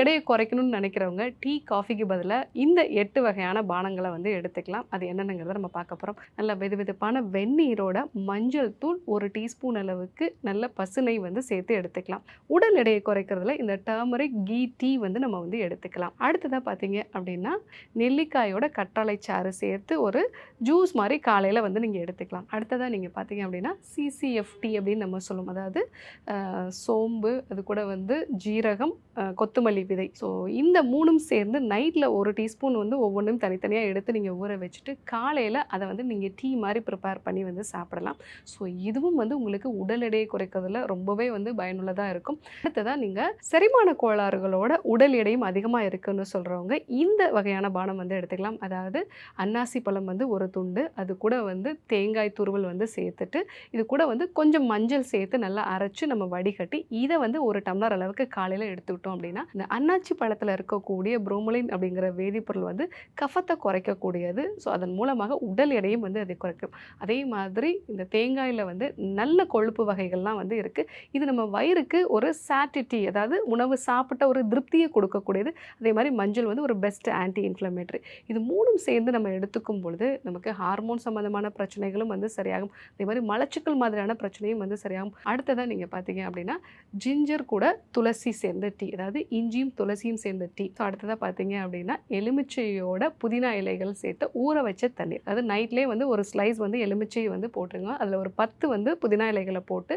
எடையை குறைக்கணும்னு நினைக்கிறவங்க டீ, காஃபிக்கு பதிலா இந்த 8 வகையான பானங்கள வந்து எடுத்துக்கலாம். அது என்னென்னங்கிறத நம்ம பார்க்க போறோம். நல்ல வெதுவெதுப்பான வெந்நீரோட மஞ்சள் தூள் 1 டீஸ்பூன் அளவுக்கு நல்ல பசுனை வந்து சேர்த்து எடுத்துக்கலாம். உடல் எடையை குறைக்கிறதுல இந்த டர்மரிக் கீ டீ வந்து நம்ம வந்து எடுத்துக்கலாம். அடுத்ததா பார்த்தீங்க அப்படின்னா, நெல்லிக்காயோட கற்றாழை சாறு சேர்த்து ஒரு ஜூஸ் மாரி காலையில வந்து நீங்க எடுத்துக்கலாம். அடுத்ததா நீங்க பார்த்தீங்க அப்படின்னா, சிசிஎஃப்டி அப்படின்னு நம்ம சொல்லுவோம். அதாவது சோம்பு, அது கூட வந்து ஜீரகம், கொத்தமல்லி விதை. ஸோ இந்த 3ம் சேர்ந்து நைட்ல 1 டீஸ்பூன் வந்து ஒவ்வொன்னும் தனித்தனியா எடுத்து நீங்க ஊற வச்சுட்டு, காலையில அத வந்து நீங்க டீ மாரி ப்ரிப்பேர் பண்ணி வந்து சாப்பிடலாம். ஸோ இதுவும் வந்து உங்களுக்கு உடல் எடையை குறைக்கிறதுல ரொம்பவே வந்து பயனுள்ளதா இருக்கும். அடுத்ததா நீங்க செரிமான கோளாறுகளோட உடல் எடையும் அதிகமா இருக்குன்னு சொல்றவங்க இந்த வகையான பானம் வந்து எடுத்துக்கலாம். அதாவது அன்னாசி பழம் வந்து 1 துண்டு, அது கூட வந்து தேங்காய் துருவல் வந்து சேர்த்துட்டு, இது கூட வந்து கொஞ்சம் மஞ்சள் சேர்த்து நல்லா அரைச்சு நம்ம வடிகட்டி, இத வந்து 1 டம்ளர் அளவுக்கு காலையில எடுத்துக்கிட்டோம் அப்படின்னா, இந்த அன்னாச்சி பழத்துல இருக்கக்கூடிய புரோமலின் அப்படிங்கிற வேதிப்பொருள் வந்து கஃபத்த குறைக்கக்கூடியது. ஸோ அதன் மூலமாக உடல் எடையும் வந்து அது குறைக்கும். அதே மாதிரி இந்த தேங்காயில வந்து நல்ல கொழுப்பு வகைகள்லாம் வந்து இருக்கு. இது நம்ம வயிறுக்கு ஒரு சாட்டிட்டி, அதாவது உணவு சாப்பிட்ட ஒரு திருப்திய கொடுக்கக்கூடியது. அதே மாரி மஞ்சள் வந்து ஒரு பெஸ்ட் ஆன்டி இன்ஃப்ளமேட்டரி. இது 3ம் சேர்ந்து நம்ம எடுத்துக்கும் பொழுது, நமக்கு ஹார்மோன் சம்மந்தமான பிரச்சனைகளும் வந்து சரியாகும். அதே மாரி மலச்சிக்கல் மாதிரியான பிரச்சனையும் வந்து சரியாகும். அடுத்ததா நீங்க பார்த்தீங்க அப்படின்னா, ஜிஞ்சர் கூட துளசி சேர்ந்த டீ. அதாவது இஞ்சியும், துளசியும் சேர்ந்த டீ. ஸோ அடுத்ததா பார்த்தீங்க அப்படின்னா, எலுமிச்சையோட புதினா இலைகள் சேர்த்து ஊற வச்ச தண்ணீர். அதாவது நைட்லயே வந்து ஒரு ஸ்லைஸ் வந்து எலுமிச்சை வந்து போட்டுருங்க. அதில ஒரு 10 வந்து புதினா இலைகள போட்டு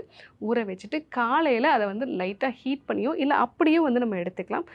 ஊற வச்சுட்டு, காலையில அத வந்து லைட்டா ஹீட் பண்ணியோ, இல்ல அப்படியே வந்து நம்ம எடுத்துக்கலாம்.